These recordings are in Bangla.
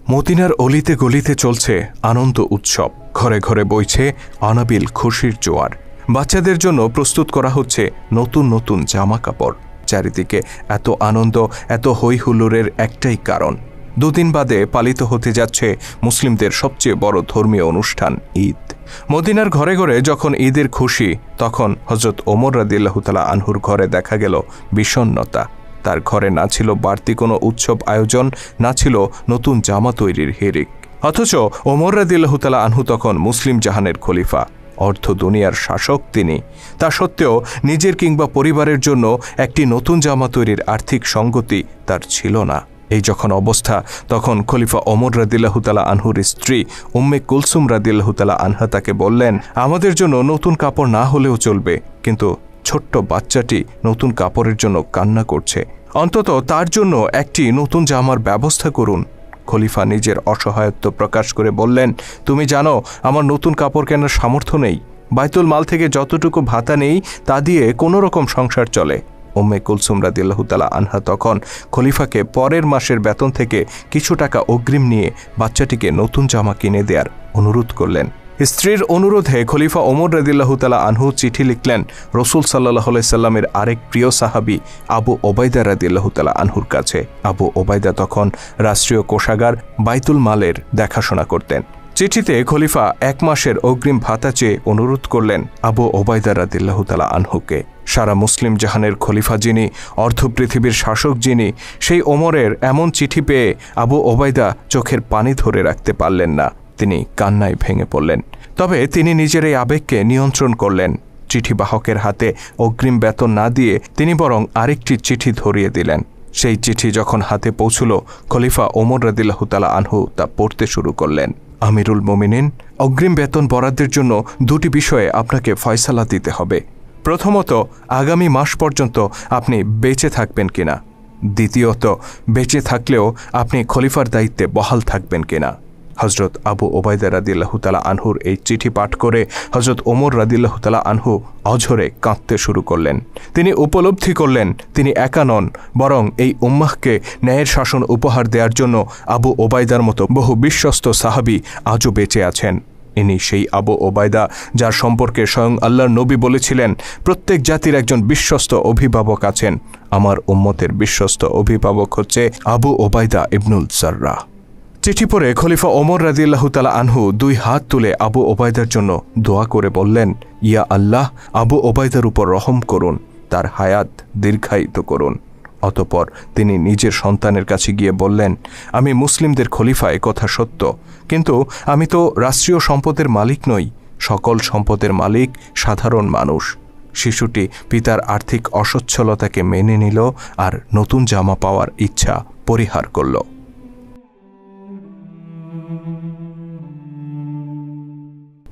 মদিনার অলিতে গলিতে চলছে আনন্দ উৎসব, ঘরে ঘরে বইছে অনাবিল খুশির জোয়ার। বাচ্চাদের জন্য প্রস্তুত করা হচ্ছে নতুন নতুন জামা কাপড়। চারিদিকে এত আনন্দ, এত হই হুল্লোড়ের একটাই কারণ, দুদিন বাদে পালিত হতে যাচ্ছে মুসলিমদের সবচেয়ে বড় ধর্মীয় অনুষ্ঠান ঈদ। মদিনার ঘরে ঘরে যখন ঈদের খুশি, তখন হযরত ওমর রাদিয়াল্লাহু তাআলা আনহুর ঘরে দেখা গেল বিষণ্ণতা। তার ঘরে না ছিল বাড়তি কোনো উৎসব আয়োজন, না ছিল নতুন জামা তৈরির হিড়িক। অথচ ওমর রাদিয়াল্লাহু তাআলা আনহু তখন মুসলিম জাহানের খলিফা, অর্ধ দুনিয়ার শাসক তিনি। তা সত্ত্বেও নিজের কিংবা পরিবারের জন্য একটি নতুন জামা তৈরির আর্থিক সঙ্গতি তার ছিল না। এই যখন অবস্থা, তখন খলিফা ওমর রাদিয়াল্লাহু তাআলা আনহুর স্ত্রী উম্মে কুলসুম রাদিয়াল্লাহু তাআলা আনহা তাকে বললেন, আমাদের জন্য নতুন কাপড় না হলেও চলবে, কিন্তু ছোট্ট বাচ্চাটি নতুন কাপড়ের জন্য কান্না করছে, অন্তত তার জন্য একটি নতুন জামার ব্যবস্থা করুন। খলিফা নিজের অসহায়ত্ব প্রকাশ করে বললেন, তুমি জানো আমার নতুন কাপড় কেনার সামর্থ্য নেই, বাইতুল মাল থেকে যতটুকু ভাতা নেই তা দিয়ে কোনো রকম সংসার চলে। উম্মে কুলসুম রাদিয়াল্লাহু তাআলা আনহা তখন খলিফাকে পরের মাসের বেতন থেকে কিছু টাকা অগ্রিম নিয়ে বাচ্চাটিকে নতুন জামা কিনে দেওয়ার অনুরোধ করলেন। স্ত্রীর অনুরোধে খলিফা ওমর রাদিয়াল্লাহু তাআলা আনহু চিঠি লিখলেন রাসূল সাল্লাল্লাহু আলাইহি সাল্লামের আরেক প্রিয় সাহাবী আবু ওবায়দা রাদিয়াল্লাহু তাআলা আনহুর কাছে। আবু ওবায়দা তখন রাষ্ট্রীয় কোষাগার বাইতুল মালের দেখাশোনা করতেন। চিঠিতে খলিফা 1 মাসের অগ্রিম ভাতা চেয়ে অনুরোধ করলেন আবু ওবায়দা রাদিয়াল্লাহু তাআলা আনহুকে। সারা মুসলিম জাহানের খলিফা যিনি, অর্ধ পৃথিবীর শাসক যিনি, সেই ওমরের এমন চিঠি পেয়ে আবু ওবায়দা চোখের পানি ধরে রাখতে পারলেন না। তিনি কান্নায় ভেঙে পড়লেন। তবে তিনি নিজের এই আবেগকে নিয়ন্ত্রণ করলেন। চিঠি বাহকের হাতে অগ্রিম বেতন না দিয়ে তিনি বরং আরেকটি চিঠি ধরিয়ে দিলেন। সেই চিঠি যখন হাতে পৌঁছল, খলিফা ওমর রাদিয়াল্লাহু তাআলা আনহু তা পড়তে শুরু করলেন। আমিরুল মুমিনিন, অগ্রিম বেতন বরাদ্দের জন্য 2টি বিষয়ে আপনাকে ফয়সালা দিতে হবে। প্রথমত, আগামী মাস পর্যন্ত আপনি বেঁচে থাকবেন কিনা। দ্বিতীয়ত, বেঁচে থাকলেও আপনি খলিফার দায়িত্বে বহাল থাকবেন কিনা। হযরত আবু ওবায়দা রাদিয়াল্লাহু তাআলা আনহুর এই চিঠি পাঠ করে হযরত ওমর রাদিয়াল্লাহু তাআলা আনহু অঝরে কাঁদতে শুরু করলেন। তিনি উপলব্ধি করলেন তিনি একা নন, বরং এই উম্মাহকে ন্যায়ের শাসন উপহার দেওয়ার জন্য আবু ওবায়দার মতো বহু বিশ্বস্ত সাহাবী আজও বেঁচে আছেন। ইনি সেই আবু ওবায়দা যার সম্পর্কে স্বয়ং আল্লাহর নবী বলেছিলেন, প্রত্যেক জাতির একজন বিশ্বস্ত অভিভাবক আছেন, আমার উম্মতের বিশ্বস্ত অভিভাবক হচ্ছে আবু ওবায়দা ইবনুল জাররাহ। চিঠি পড়ে খলিফা ওমর রাদিয়াল্লাহু তাআলা আনহু 2 হাত তুলে আবু ওবায়দার জন্য দোয়া করে বললেন, ইয়া আল্লাহ, আবু ওবায়দার উপর রহম করুন, তার হায়াত দীর্ঘায়িত করুন। অতঃপর তিনি নিজের সন্তানের কাছে গিয়ে বললেন, আমি মুসলিমদের খলিফা, এ কথা সত্য, কিন্তু আমি তো রাষ্ট্রীয় সম্পদের মালিক নই, সকল সম্পদের মালিক সাধারণ মানুষ। শিশুটি পিতার আর্থিক অসচ্ছলতাকে মেনে নিল আর নতুন জামা পাওয়ার ইচ্ছা পরিহার করল।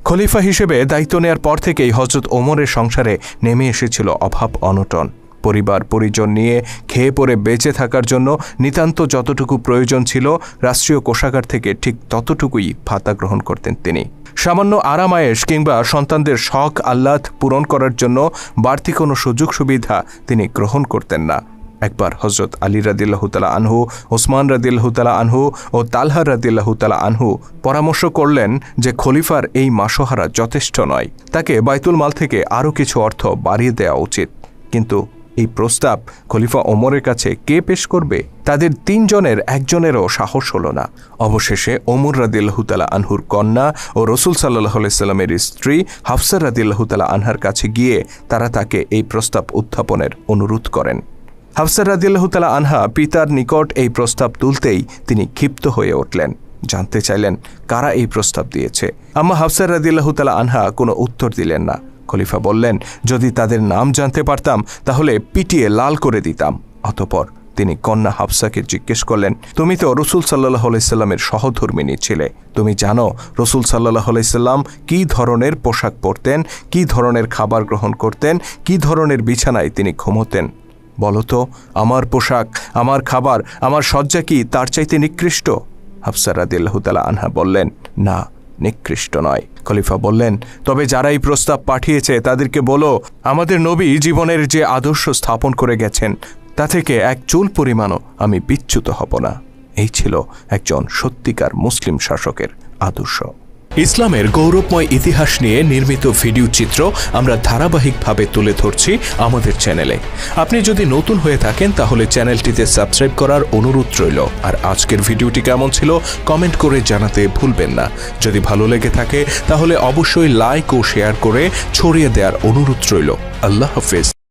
খলিফা হিসেবে দায়িত্ব নেয়ার পর থেকেই হযরত ওমরের সংসারে নেমে এসেছিল অভাব অনটন। পরিবার পরিজন নিয়ে খেয়ে পরে বেঁচে থাকার জন্য নিতান্ত যতটুকু প্রয়োজন ছিল, রাষ্ট্রীয় কোষাগার থেকে ঠিক ততটুকুই ভাতা গ্রহণ করতেন তিনি। সামান্য আরামায়েশ কিংবা সন্তানদের শখ আহ্লাদ পূরণ করার জন্য বাড়তি কোনো সুযোগ সুবিধা তিনি গ্রহণ করতেন না। একবার হযরত আলী রাদিয়াল্লাহু তাআলা আনহু, ওসমান রাদিয়াল্লাহু তাআলা আনহু ও তালহা রাদিয়াল্লাহু তাআলা আনহু পরামর্শ করলেন যে খলিফার এই মাসোহারা যথেষ্ট নয়, তাকে বাইতুল মাল থেকে আরও কিছু অর্থ বাড়িয়ে দেওয়া উচিত। কিন্তু এই প্রস্তাব খলিফা ওমরের কাছে কে পেশ করবে? তাদের 3 জনের একজনেরও সাহস হল না। অবশেষে ওমর রাদিয়াল্লাহু তাআলা আনহুর কন্যা ও রাসূল সাল্লাল্লাহু আলাইহি সাল্লামের স্ত্রী হাফসা রাদিয়াল্লাহু তাআলা আনহার কাছে গিয়ে তারা তাকে এই প্রস্তাব উত্থাপনের অনুরোধ করেন। হাফসা রাদিয়াল্লাহু তাআলা আনহা পিতার নিকট এই প্রস্তাব তুলতেই তিনি ক্ষিপ্ত হয়ে উঠলেন। জানতে চাইলেন কারা এই প্রস্তাব দিয়েছে। আম্মা হাফসা রাদিয়াল্লাহু তাআলা আনহা কোনো উত্তর দিলেন না। খলিফা বললেন, যদি তাদের নাম জানতে পারতাম তাহলে পিটিয়ে লাল করে দিতাম। অতঃপর তিনি কন্যা হাফসাকে জিজ্ঞেস করলেন, তুমি তো রাসূল সাল্লাল্লাহু আলাইহি সাল্লামের সহধর্মিণী ছিলে, তুমি জানো রাসূল সাল্লাল্লাহু আলাইহি সাল্লাম কী ধরনের পোশাক পরতেন, কী ধরনের খাবার গ্রহণ করতেন, কী ধরনের বিছানায় তিনি ঘুমোতেন। বলো তো, আমার পোশাক, আমার খাবার, আমার শয্যা কি তার চাইতে নিকৃষ্ট? হাফসা রাদিয়াল্লাহু তাআলা আনহা বললেন, না, নিকৃষ্ট নয়। খলিফা বললেন, তবে যারা এই প্রস্তাব পাঠিয়েছে তাদেরকে বলো, আমাদের নবী জীবনের যে আদর্শ স্থাপন করে গেছেন তা থেকে 1 চুল পরিমাণও আমি বিচ্যুত হব না। এই ছিল একজন সত্যিকার মুসলিম শাসকের আদর্শ। ইসলামের গৌরবময় ইতিহাস নিয়ে নির্মিত ভিডিও চিত্র আমরা ধারাবাহিকভাবে তুলে ধরছি আমাদের চ্যানেলে। আপনি যদি নতুন হয়ে থাকেন তাহলে চ্যানেলটিতে সাবস্ক্রাইব করার অনুরোধ রইল। আর আজকের ভিডিওটি কেমন ছিল কমেন্ট করে জানাতে ভুলবেন না। যদি ভালো লেগে থাকে তাহলে অবশ্যই লাইক ও শেয়ার করে ছড়িয়ে দেওয়ার অনুরোধ রইল। আল্লাহ হাফেজ।